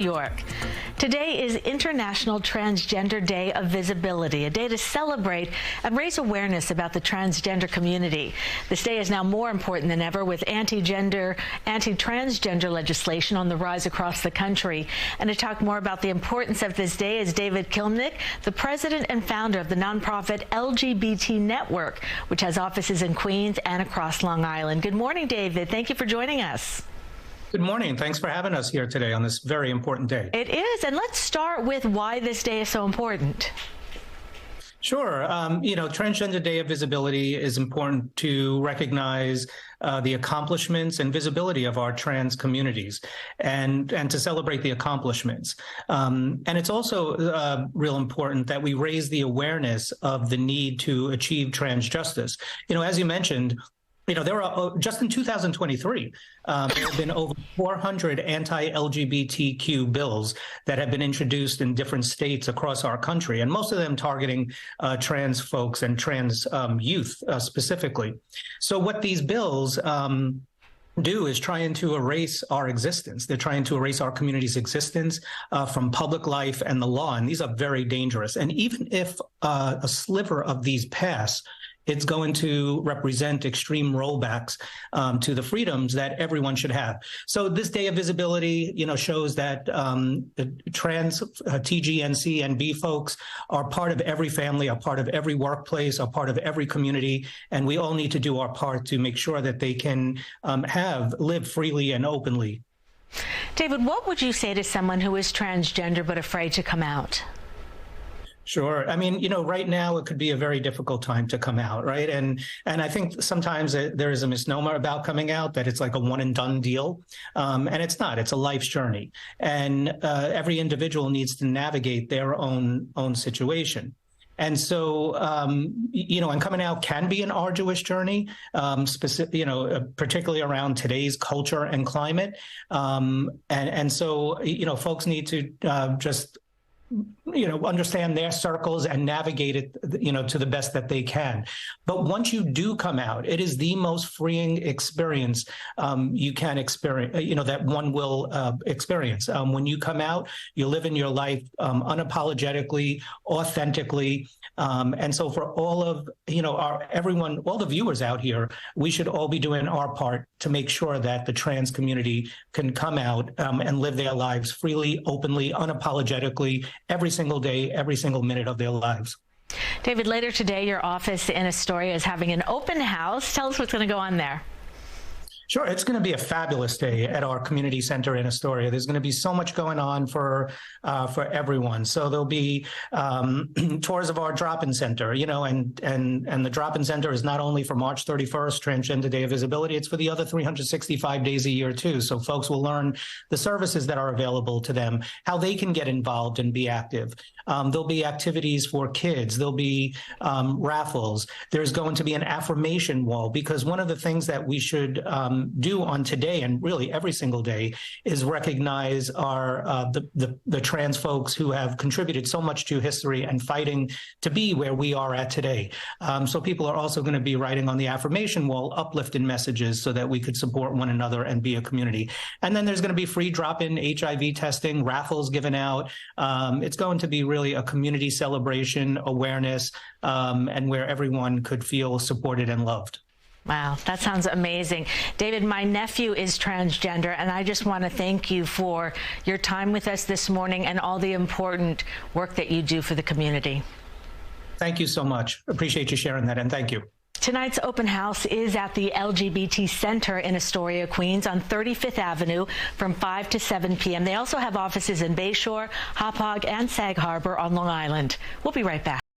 York. Today is International Transgender Day of Visibility, a day to celebrate and raise awareness about the transgender community. This day is now more important than ever with anti-transgender legislation on the rise across the country. And to talk more about the importance of this day is David Kilmnick, the president and founder of the nonprofit LGBT Network, which has offices in Queens and across Long Island. Good morning, David. Thank you for joining us. Good morning. Thanks for having us here today on this very important day. It is. And let's start with why this day is so important. Sure. Transgender Day of Visibility is important to recognize the accomplishments and visibility of our trans communities and to celebrate the accomplishments. And it's also real important that we raise the awareness of the need to achieve trans justice. As you mentioned, there are, just in 2023, there have been over 400 anti-LGBTQ bills that have been introduced in different states across our country, and most of them targeting trans folks and trans youth specifically. So what these bills do is trying to erase our existence. They're trying to erase our community's existence from public life and the law, and these are very dangerous. And even if a sliver of these pass, it's going to represent extreme rollbacks to the freedoms that everyone should have. So this Day of Visibility, shows that the trans TGNCNB folks are part of every family, are part of every workplace, are part of every community, and we all need to do our part to make sure that they can live freely and openly. David, what would you say to someone who is transgender but afraid to come out? Sure. I mean, right now it could be a very difficult time to come out, right? And I think sometimes there is a misnomer about coming out, that it's like a one and done deal. And it's not. It's a life's journey. And every individual needs to navigate their own situation. And so, and coming out can be an arduous journey, particularly around today's culture and climate. And so, folks need to just understand their circles and navigate it, to the best that they can. But once you do come out, it is the most freeing experience you can experience, that one will experience. When you come out, you live in your life unapologetically, authentically. And so for all of, all the viewers out here, we should all be doing our part to make sure that the trans community can come out and live their lives freely, openly, unapologetically, every single day, every single minute of their lives. David, later today, your office in Astoria is having an open house. Tell us what's going to go on there. Sure. It's going to be a fabulous day at our community center in Astoria. There's going to be so much going on for everyone. So there'll be tours of our drop-in center, and the drop-in center is not only for March 31st, Transgender Day of Visibility, it's for the other 365 days a year too. So folks will learn the services that are available to them, how they can get involved and be active. There'll be activities for kids. There'll be raffles. There's going to be an affirmation wall, because one of the things that we should do on today, and really every single day, is recognize our the trans folks who have contributed so much to history and fighting to be where we are at today. So people are also going to be writing on the affirmation wall uplifting messages so that we could support one another and be a community. And then there's going to be free drop-in HIV testing, raffles given out. It's going to be really a community celebration, awareness, and where everyone could feel supported and loved. Wow, that sounds amazing. David, my nephew is transgender, and I just want to thank you for your time with us this morning and all the important work that you do for the community. Thank you so much. Appreciate you sharing that, and thank you. Tonight's open house is at the LGBT Center in Astoria, Queens on 35th Avenue from 5 to 7 p.m. They also have offices in Bayshore, Hauppauge, and Sag Harbor on Long Island. We'll be right back.